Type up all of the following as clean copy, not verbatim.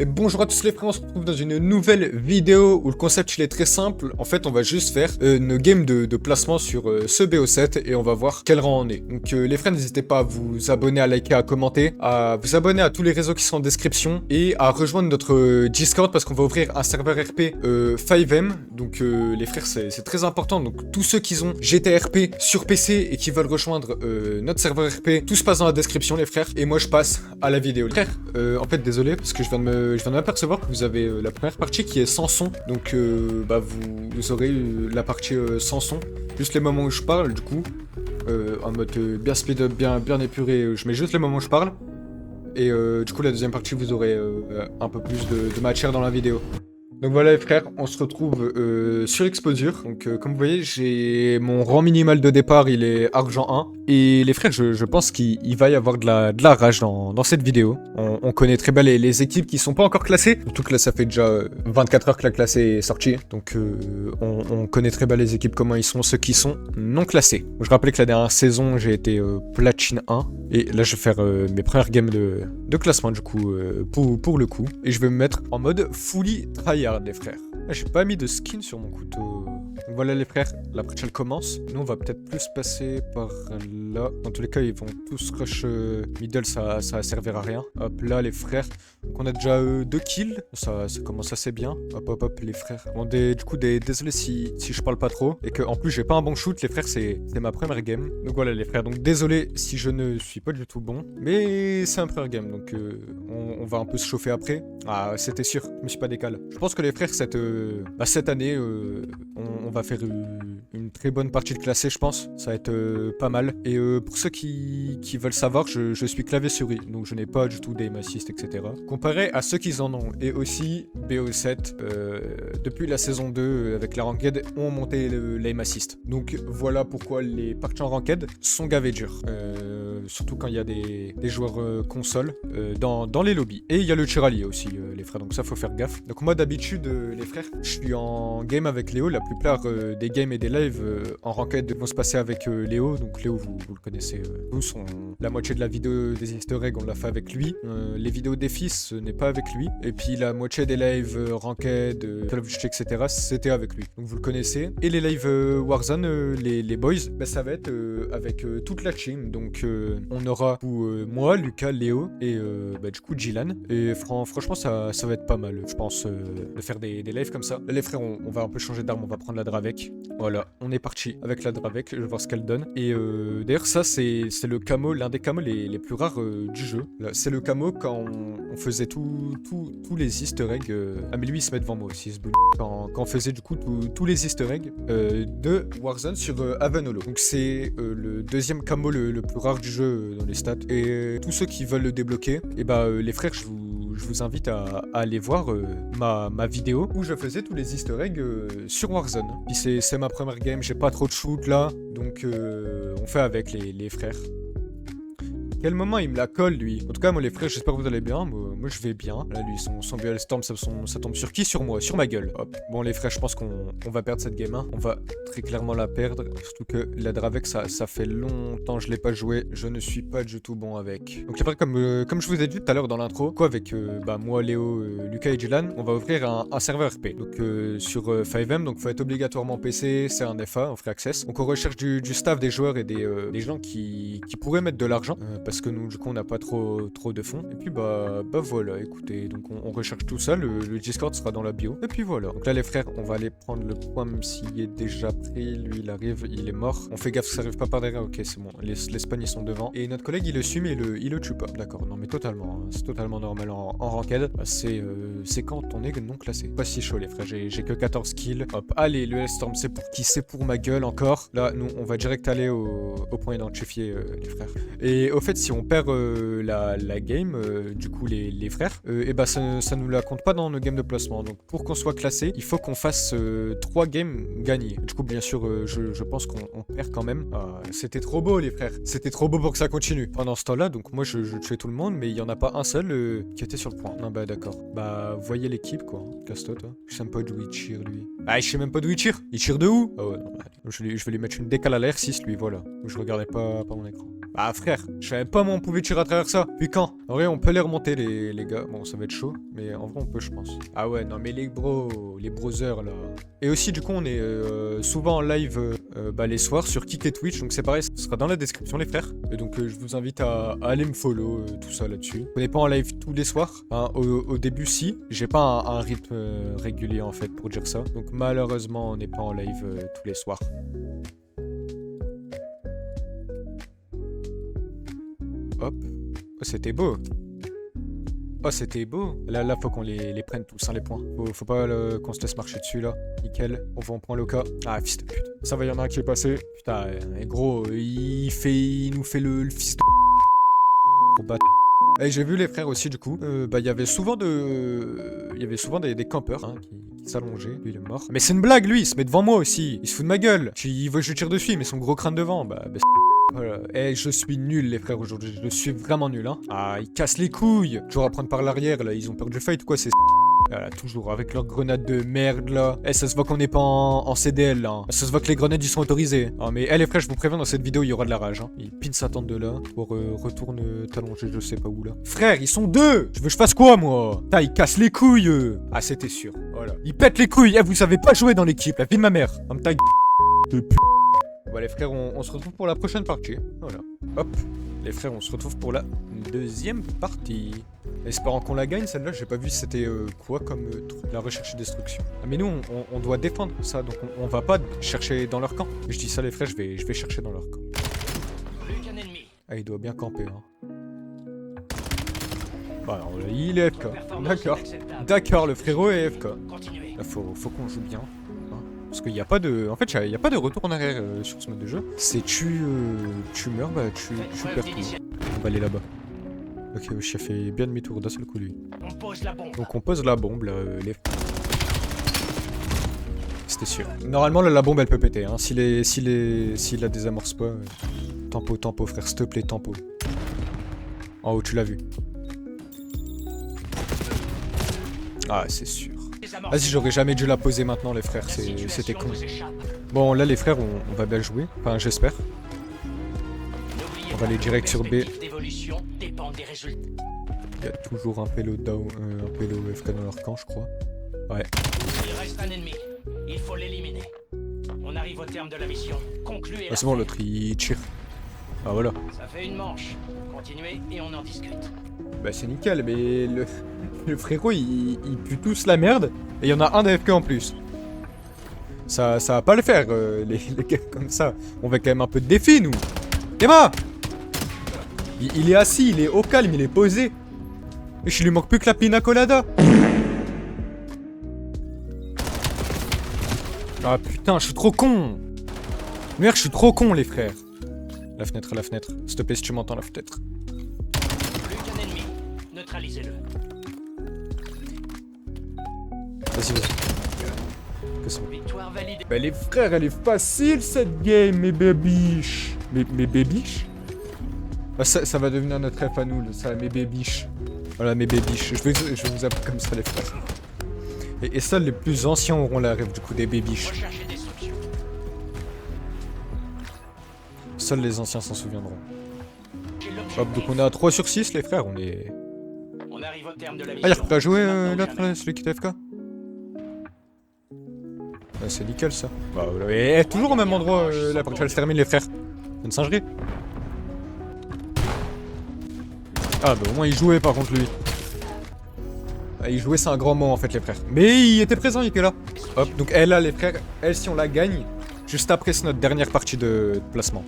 Et bonjour à tous les frères, on se retrouve dans une nouvelle vidéo où le concept il est très simple. En fait on va juste faire une game de placement sur ce BO7 et on va voir quel rang on est. Donc les frères, n'hésitez pas à vous abonner, à liker, à commenter, à vous abonner à tous les réseaux qui sont en description et à rejoindre notre Discord parce qu'on va ouvrir un serveur RP 5M. Donc les frères, c'est très important. Donc tous ceux qui ont GTRP sur PC et qui veulent rejoindre notre serveur RP, tout se passe dans la description les frères. Et moi je passe à la vidéo. Les frères, en fait désolé parce que je viens de m'apercevoir que vous avez la première partie qui est sans son. Donc vous aurez la partie sans son. Juste les moments où je parle du coup. En mode bien speed up, bien épuré. Je mets juste les moments où je parle. Et du coup la deuxième partie vous aurez un peu plus de matière dans la vidéo. Donc voilà les frères, on se retrouve sur Exposure. Donc comme vous voyez, j'ai mon rang minimal de départ, il est argent 1. Et les frères, je pense qu'il va y avoir de la rage dans cette vidéo. On connaît très bien les équipes qui sont pas encore classées. Surtout que là, ça fait déjà 24 heures que la classe est sortie. Donc on connaît très bien les équipes, comment ils sont, ceux qui sont non classés. Je rappelle que la dernière saison, j'ai été platine 1. Et là, je vais faire mes premières games de classement du coup, pour le coup. Et je vais me mettre en mode fully tryhard les frères. Ah, j'ai pas mis de skin sur mon couteau. Donc voilà les frères, la partie elle commence. Nous on va peut-être plus passer par là. Dans tous les cas ils vont tous rush middle, ça va servir à rien. Hop là les frères. Donc on a déjà 2 kills, ça commence assez bien. Hop les frères. Bon du coup désolé si je parle pas trop. Et que en plus j'ai pas un bon shoot les frères, c'est ma première game. Donc voilà les frères, donc désolé si je ne suis pas du tout bon. Mais c'est un première game donc on va un peu se chauffer après. Ah c'était sûr, je me suis pas décalé. Je pense que les frères cette année on va faire une très bonne partie de classé, je pense. Ça va être pas mal. Et pour ceux qui veulent savoir, je suis clavier souris, donc je n'ai pas du tout d'aim assist, etc. Comparé à ceux qui en ont. Et aussi, BO7, depuis la saison 2, avec la ranked, ont monté l'aim assist. Donc voilà pourquoi les parties en ranked sont gavées dures. Surtout quand il y a des joueurs console dans les lobbies. Et il y a le tir allié aussi, les frères, donc ça faut faire gaffe. Donc moi d'habitude, les frères, je suis en game avec Léo. La plupart des games et des lives en ranked vont se passer avec Léo. Donc Léo, vous le connaissez tous. La moitié de la vidéo des easter eggs, on l'a fait avec lui. Les vidéos défis, ce n'est pas avec lui. Et puis la moitié des lives ranked, Call of Duty, etc., c'était avec lui. Donc vous le connaissez. Et les lives Warzone, les boys, bah, ça va être avec toute la team. Donc on aura moi, Lucas, Léo et du coup Jilan. Et franchement, ça va être pas mal, je pense, de faire des lives comme ça. Là, les frères, on va un peu changer d'arme, on va prendre la Dravec. Voilà, on est parti avec la Dravec, je vais voir ce qu'elle donne. Et d'ailleurs, ça, c'est le camo, l'un des camos les plus rares du jeu. C'est le camo quand on faisait tous les easter eggs. Ah, mais lui, il se met devant moi aussi, ce bout. Quand on faisait du coup tous les easter eggs de Warzone sur Haven-Holo. Donc, c'est le deuxième camo le plus rare du jeu dans les stats. Et tous ceux qui veulent le débloquer, et les frères, je vous invite à aller voir ma vidéo où je faisais tous les easter eggs sur Warzone. Puis c'est ma première game, j'ai pas trop de shoot là, donc on fait avec les frères. Quel moment il me la colle lui. En tout cas moi les frères, j'espère que vous allez bien. Moi je vais bien. Là lui son duel storm ça tombe sur qui? Sur moi, sur ma gueule. Hop. Bon les frères, je pense qu'on va perdre cette game 1. On va très clairement la perdre. Surtout que la Dravec ça fait longtemps que je l'ai pas joué. Je ne suis pas du tout bon avec. Donc les frères, comme je vous ai dit tout à l'heure dans l'intro, quoi avec moi, Léo, Lucas et Dylan, on va ouvrir un serveur RP. Donc sur 5M, donc faut être obligatoirement PC, c'est un FA, on free access. Donc on recherche du staff, des joueurs et des gens qui pourraient mettre de l'argent. Parce que nous, du coup, on n'a pas trop de fonds. Et puis, voilà, écoutez, donc on recherche tout ça. Le Discord sera dans la bio. Et puis voilà. Donc là, les frères, on va aller prendre le point, même s'il est déjà pris. Lui, il arrive, il est mort. On fait gaffe que ça arrive pas par derrière. Ok, c'est bon. Les spawns, ils sont devant. Et notre collègue, il le suit, mais il le tue pas. D'accord, non, mais totalement. Hein. C'est totalement normal en ranked. C'est quand on est non classé. Pas si chaud, les frères. J'ai que 14 kills. Hop, allez, le L-Storm, c'est pour qui? C'est pour ma gueule encore. Là, nous, on va direct aller au point identifié, les frères. Et au fait, si on perd la game, du coup les frères, ça nous la compte pas dans nos games de placement. Donc pour qu'on soit classé, il faut qu'on fasse 3 games gagnés. Du coup bien sûr je pense qu'on perd quand même. C'était trop beau les frères, c'était trop beau pour que ça continue. Pendant ce temps-là, donc moi je tuais tout le monde, mais il y en a pas un seul qui était sur le point. Non d'accord. Voyez l'équipe quoi. Casse-toi toi. Je sais même pas d'où il tire lui. Je sais même pas d'où il tire. Il tire de où? Ah ouais non. Je vais lui mettre une décale à l'air 6 lui, voilà. Je regardais pas mon écran. Ah frère, je savais pas moi on pouvait tirer à travers ça. Puis quand? En vrai on peut les remonter les gars. Bon ça va être chaud, mais en vrai on peut je pense. Ah ouais non mais les brothers là. Et aussi du coup on est souvent en live les soirs sur Kick et Twitch. Donc c'est pareil, ce sera dans la description les frères. Et donc je vous invite à aller me follow, tout ça là-dessus. On n'est pas en live tous les soirs. Hein, au début si. J'ai pas un rythme régulier en fait pour dire ça. Donc malheureusement on n'est pas en live tous les soirs. Hop. Oh, c'était beau. Oh, c'était beau. Là, faut qu'on les prenne tous, hein, les points. Faut pas qu'on se laisse marcher dessus, là. Nickel. On prend le cas. Ah, fils de pute. Ça va, y en a un qui est passé. Putain, gros, il nous fait le fils de... Gros bat. Et j'ai vu les frères aussi, du coup. Il y avait souvent des campeurs, hein, qui s'allongeaient. Lui, il est mort. Mais c'est une blague, lui. Il se met devant moi aussi. Il se fout de ma gueule. Il veut que je tire dessus, mais son gros crâne devant. Voilà. Et je suis nul les frères aujourd'hui, je suis vraiment nul hein. Ah ils cassent les couilles. Toujours à prendre par l'arrière là, ils ont perdu le fight ou quoi c'est... Voilà, toujours avec leurs grenades de merde là. Eh ça se voit qu'on n'est pas en CDL là hein. Ça se voit que les grenades ils sont autorisées. Ah mais les frères je vous préviens dans cette vidéo il y aura de la rage hein. Ils pinent sa tente de là pour retourne t'allonger je sais pas où là. Frère ils sont deux. Je veux que je fasse quoi moi? Putain ils cassent les couilles Ah c'était sûr, voilà. Ils pètent les couilles, vous savez pas jouer dans l'équipe, la vie de ma mère. En ta de p***. Bon les frères, on se retrouve pour la prochaine partie. Voilà. Hop. Les frères, on se retrouve pour la deuxième partie. Espérant qu'on la gagne, celle-là, j'ai pas vu c'était quoi comme truc. La recherche et destruction. Ah, mais nous, on doit défendre ça, donc on va pas chercher dans leur camp. Et je dis ça les frères, je vais chercher dans leur camp. Ah, il doit bien camper, hein. Bah alors, il est FK. D'accord. D'accord, le frérot est FK. Là, faut qu'on joue bien. Parce qu'il n'y a pas de... En fait, il n'y a pas de retour en arrière sur ce mode de jeu. C'est tu meurs, bah tu perds tout. On va aller là-bas. Ok, le chef fait bien demi-tour d'un seul coup, lui. Donc on pose la bombe, là, C'était sûr. Normalement, là, la bombe, elle peut péter. Hein. S'il la désamorce pas... Tempo, frère, s'il te plaît, tempo. En haut, tu l'as vu. Ah, c'est sûr. Vas-y, j'aurais jamais dû la poser maintenant, les frères, c'était con. Bon, là, les frères, on va bien jouer. Enfin, j'espère. On va aller direct sur B. Il y a toujours un pélo down, un pélo FK dans leur camp, je crois. Ouais. Il reste un ennemi. Il faut l'éliminer. On arrive au terme de la mission. Concluez. Ah, c'est bon, l'autre, il tire. Ah, voilà. Ça fait une manche. Continuez et on en discute. Bah, c'est nickel, mais le frérot, il pue tous la merde. Et il y en a un d'AFK en plus. Ça va pas le faire, les gars comme ça. On va quand même un peu de défi, nous. Emma! Il est assis, il est au calme, il est posé. Et je lui manque plus que la pina colada. Ah putain, je suis trop con. Merde, je suis trop con, les frères. La fenêtre. S'il te plaît, si tu m'entends, la fenêtre. Plus qu'un ennemi. Neutralisez-le. Vas-y. Victoire validée. Bah les frères, elle est facile cette game, mes babiches. Mes babiches. Bah, ça va devenir notre ref à nous, ça, mes babiches. Voilà, mes babiches. Je vais vous appeler comme ça, les frères. Et seuls les plus anciens auront la ref, du coup, des babiches. Seuls les anciens s'en souviendront. Hop, donc on est à 3 sur 6, les frères, on est... On arrive au terme de la Ah, il a repris à jouer, l'autre, celui qui est FK. Ah, c'est nickel, ça. Bah, voilà. Et toujours au même endroit, la partie, elle se termine, les frères. C'est une singerie. Ah bah au moins il jouait par contre lui. Ah, il jouait c'est un grand mot en fait les frères. Mais il était présent, il était là. Hop, donc elle là les frères, elle si on la gagne, juste après c'est notre dernière partie de placement.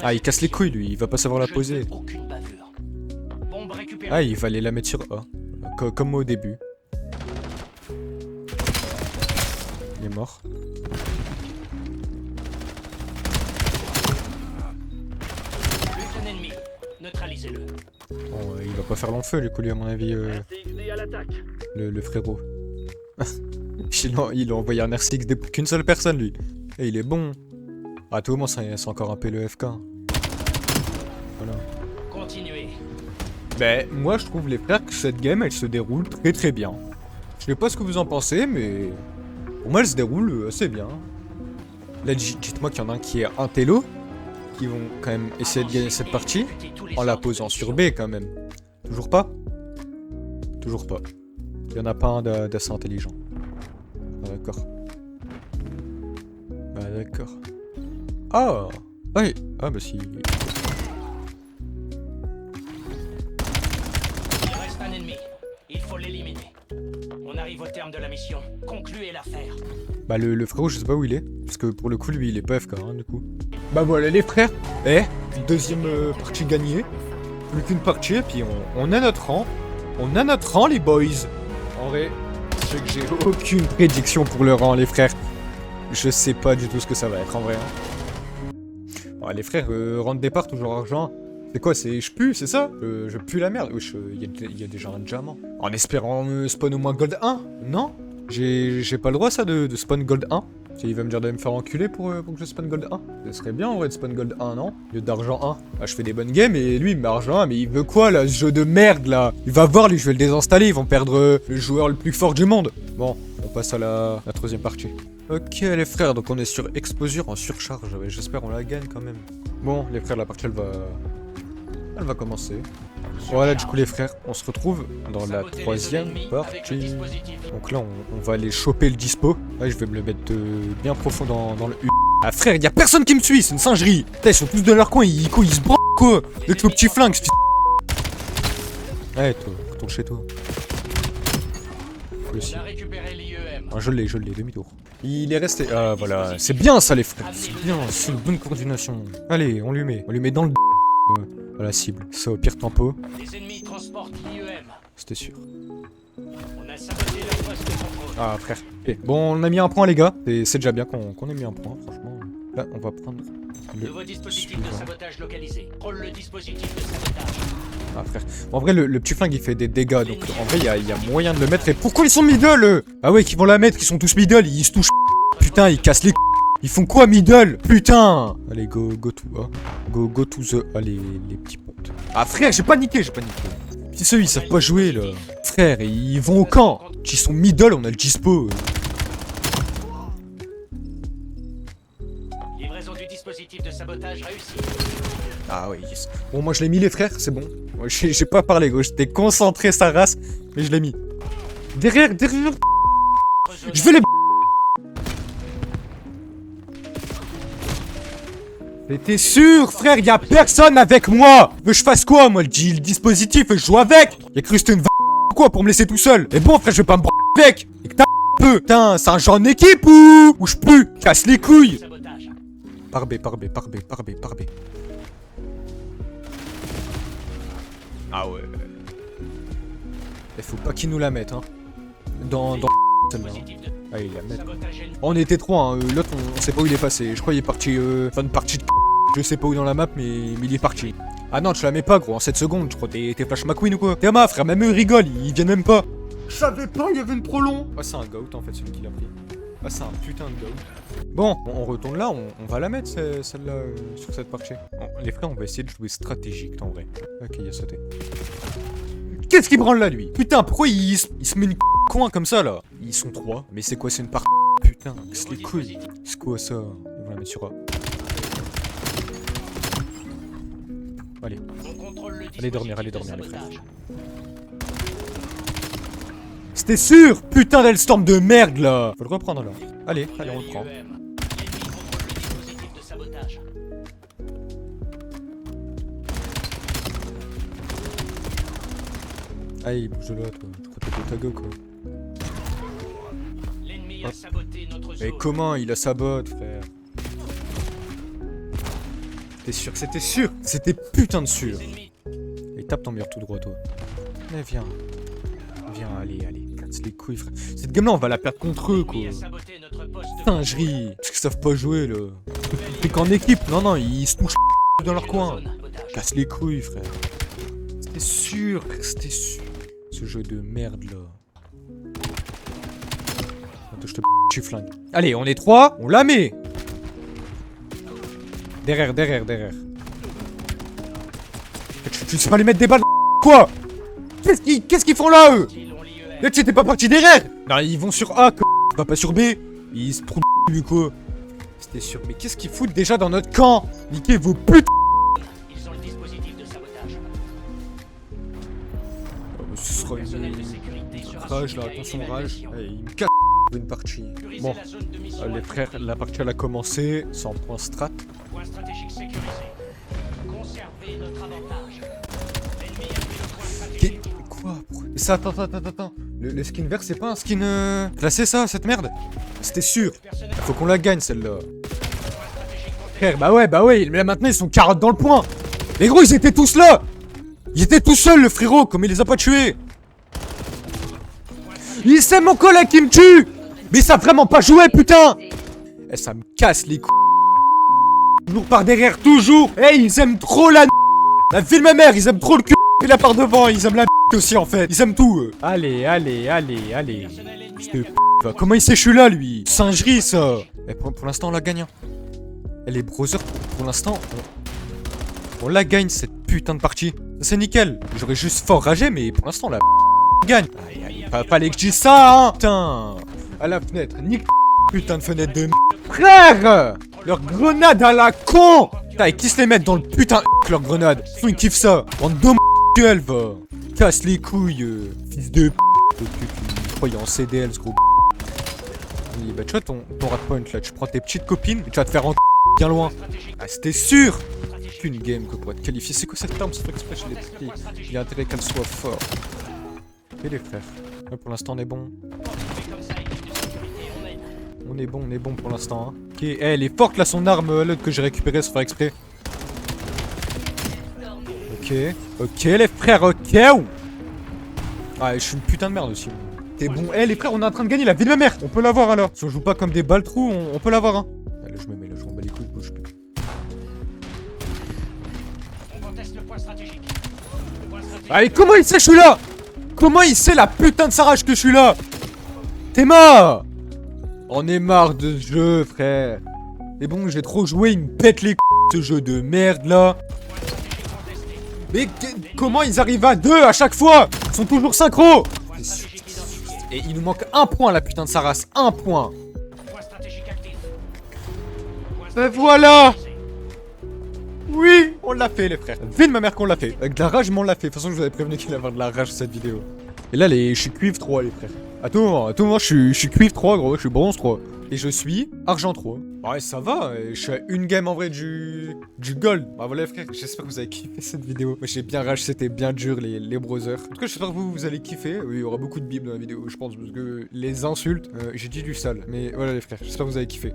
Ah il casse les couilles lui, il va pas savoir la poser. Ah il va aller la mettre sur A. Comme moi au début. Il est mort. Neutralisez-le. Bon, il va pas faire long feu, du coup, lui, à mon avis, le frérot. il a envoyé un RCX qu'une seule personne, lui. Et il est bon. Ah, tout au moins, c'est encore un peu le FK. Voilà. Continuez. Ben, moi, je trouve, les frères, que cette game, elle se déroule très très bien. Je sais pas ce que vous en pensez, mais... Pour moi, elle se déroule assez bien. Là, dites-moi qu'il y en a un qui est un télo. qui vont quand même essayer de gagner cette partie en la posant sur B quand même. Toujours pas? Toujours pas. Il y en a pas un d'assez intelligent. Ah, d'accord. Ah d'accord. Ah ouais. Ah bah si. Il reste un ennemi. Il faut l'éliminer. On arrive au terme de la mission. Concluez l'affaire. Bah le frérot, je sais pas où il est. Parce que pour le coup, lui, il est pas FK, hein, du coup. Bah voilà les frères. Deuxième partie gagnée. Plus qu'une partie, et puis on a notre rang. On a notre rang, les boys. En vrai, je sais que j'ai aucune prédiction pour le rang, les frères. Je sais pas du tout ce que ça va être, en vrai. Hein. Bon, les frères, rang de départ, toujours argent. C'est quoi, c'est je pue, c'est ça? Je pue la merde. Wesh, il y a déjà un diamant. En espérant spawn au moins gold 1, non? J'ai pas le droit, ça, de spawn gold 1. Il va me dire de me faire enculer pour que je spawn gold 1. Ce serait bien en vrai de spawn gold 1, non? Au lieu d'argent 1. Ah, je fais des bonnes games et lui il me met argent 1. Mais il veut quoi là, ce jeu de merde là? Il va voir, lui, je vais le désinstaller. Ils vont perdre le joueur le plus fort du monde. Bon, on passe à la troisième partie. Ok, les frères, donc on est sur Exposure en surcharge. Ouais, j'espère on la gagne quand même. Bon, les frères, la partie elle va commencer. Voilà, du coup les frères, on se retrouve dans la troisième partie. Donc là, on va aller choper le dispo. Là, je vais me le mettre bien profond dans le U. Ah frère, y a personne qui me suit, c'est une singerie. Putain, ils sont tous dans leur coin, ils se branlent quoi. Avec le petit flingue, Ouais, toi, retourne chez toi. Aussi. Ah, je l'ai, demi-tour. Il est resté. Ah voilà, c'est bien ça les frères. C'est bien, c'est une bonne coordination. Allez, on lui met dans le à la cible. Ça au pire tempo. Les ennemis transportent l'IEM. C'était sûr. On a saboté la poste de contrôle. Ah frère. Okay. Bon, on a mis un point les gars. C'est déjà bien qu'on ait mis un point, franchement. Là, on va prendre le nouveau dispositif de sabotage localisé. Rôle le dispositif de sabotage. Ah frère. Bon, en vrai, le petit flingue il fait des dégâts. Donc en vrai, il y a moyen de le mettre. Et pourquoi ils sont middle eux? Ah ouais, qu'ils vont la mettre, ils sont tous middle. Ils se touchent. Putain, ils cassent les. Ils font quoi middle? Putain. Allez, go to A. Go to the A, les petits potes. Ah frère, j'ai paniqué. Si ceux ils savent pas jouer là. Frère, ils vont au camp. Ils sont middle, on a le dispo. Livraison du dispositif de sabotage réussie. Ah ouais, yes. Bon, moi je l'ai mis les frères, c'est bon. Moi, j'ai pas parlé, gros. J'étais concentré sa race, mais je l'ai mis. Derrière. Je vais les. Mais t'es sûr, frère, y'a personne avec moi. Mais je fasse quoi, moi, le dispositif, et je joue avec. Y'a cru que c'était une quoi pour me laisser tout seul. Et bon, frère, je vais pas me avec. Et que t'as un peu. Putain, c'est un genre d'équipe ou je pue. Casse les couilles. Par B. Ah ouais. Il faut pas qu'ils nous la mettent, hein. Dans celle-là. Ah, il la met. On était trois, hein. L'autre, on sait pas où il est passé. Je crois qu'il est parti. Fin de partie de. Je sais pas où dans la map, mais il est parti. Ah non, tu la mets pas, gros. En 7 secondes, je crois que t'es Flash McQueen ou quoi? T'es ma frère, même eux rigolent, ils viennent même pas. Je savais pas, il y avait une prolong. Ah, c'est un goat en fait, celui qui l'a pris. Ah, c'est un putain de goat. Bon, on retourne là, on va la mettre celle-là sur cette partie. Les frères, on va essayer de jouer stratégique en vrai. Ok, il a sauté. Qu'est-ce qu'il branle là, lui? Putain, pourquoi il se met une coin comme ça là? Ils sont trois, mais c'est quoi, c'est une part. Putain, c'est les couilles. C'est quoi ça? Ils vont la mettre sur A. Allez. Allez dormir les frères. C'était sûr! Putain d'Hellstorm de merde là! Faut le reprendre là. Allez, on le prend. Allez, bouge de là toi. Je crois que t'es ta go quoi. L'ennemi a saboté notre zone. Mais comment il a saboté, frère? T'es sûr que c'était sûr? C'était putain de sûr. Et tape ton mur tout droit, toi. Mais viens. Viens, allez. Casse les couilles, frère. Cette game là, on va la perdre contre eux, quoi. Singerie. Parce qu'ils savent pas jouer, là. C'est qu'en équipe. Non, ils se touchent dans leur coin. Casse les couilles, frère. C'était sûr. Ce jeu de merde, là. Attends, je te flingue. Allez, on est trois. On la met. Derrière. Tu sais pas lui mettre des balles. Quoi? Qu'est-ce qu'ils font là, eux? Là, tu t'es pas parti derrière. Non, ils vont sur A, va pas sur B. Ils se trouvent lui, quoi. C'était sûr. Mais qu'est-ce qu'ils foutent déjà dans notre camp? Niquez vos putes. Ils ont le dispositif de sabotage. Ce sera Personnel de sécurité sera rage là, soumis à attention une rage. évaluation. Allez, il me casse une partie. Sécuriser Bon, la zone de mission les frères, la partie elle a commencé. 100 points strat. Point stratégique sécurisé. Conservez notre avantage. L'ennemi a pris le point stratégique. Quoi? Mais ça, attends. Le skin vert, c'est pas un skin classé ça, cette merde? C'était sûr. Personnel Faut qu'on la gagne celle-là. point stratégique protégé. Frère, bah ouais, mais là maintenant ils sont 40 dans le point. Les gros, ils étaient tous là. Ils étaient tout seuls, le frérot, comme il les a pas tués. C'est mon collègue qui me tue. Mais ça a vraiment pas joué, putain. Eh, ça me casse les couilles. Toujours par derrière, toujours. Eh, ils aiment trop la vie de ma mère, ils aiment trop le cul. Et la par devant, ils aiment la aussi en fait. Ils aiment tout. Allez. Personnel ennemi Fils de comment il s'échoue là, lui? Singerie, ça. Eh, pour l'instant, on la gagne. Hein. Et les browsers, pour l'instant, on la gagne cette putain de partie. Ça, c'est nickel. J'aurais juste fort ragé, mais pour l'instant, la gagne. Aïe, fallait que je dise ça, hein. Putain. À la fenêtre. Nique putain de fenêtre de frère. Leur grenade à la con. Putain, et qui se les mettent dans le putain de leur grenade? Ils kiffent ça. Bande de va. Casse les couilles, fils de tu croyais en CDL, ce gros. Oui, bah tu vois ton hardpoint là, tu prends tes petites copines et tu vas te faire en bien loin. Ah, c'était sûr. Qu'une game que pour être qualifié. C'est quoi cette arme? C'est fait exprès, je l'ai pris. Il y a intérêt qu'elle soit forte. Et les frères. Ouais, pour l'instant, on est bon. comme ça, équipe de sécurité, on aide. On est bon pour l'instant. Hein. Ok, elle est forte là, son arme l'autre que j'ai récupérée sans faire exprès. Ok, les frères, ok. Ah, je suis une putain de merde aussi. T'es bon. Eh, les frères, on est en train de gagner la vie de ma mère. On peut l'avoir alors. Si on joue pas comme des balles trous, on peut l'avoir. Hein. Allez, je me mets là, je m'en bats les couilles, bouge plus. On conteste le point stratégique. Le point stratégique. Allez, comment il sait que je suis là? Comment il sait la putain de sa rage que je suis là? T'es mort. On est marre de ce jeu, frère. C'est bon, j'ai trop joué, il me pète les couilles, ce jeu de merde là. Mais comment ils arrivent à 2 à chaque fois? Ils sont toujours synchro. Et il nous manque un point la putain de sa race, un point. Point stratégique actif. Ben voilà. Oui, on l'a fait les frères. Vie de ma mère qu'on l'a fait. Avec de la rage, mais on l'a fait. De toute façon, je vous avais prévenu qu'il allait avoir de la rage sur cette vidéo. Et là, je suis cuivre 3 les frères. À tout moment, je suis cuivre 3 gros, je suis bronze 3. Et je suis argent 3. Ouais, ça va, je suis à une game en vrai du gold. Bah voilà les frères, j'espère que vous avez kiffé cette vidéo. Moi j'ai bien rage, c'était bien dur les browsers. En tout cas, j'espère que vous allez kiffer. Oui, il y aura beaucoup de bibles dans la vidéo, je pense, parce que les insultes, j'ai dit du sale. Mais voilà les frères, j'espère que vous avez kiffé.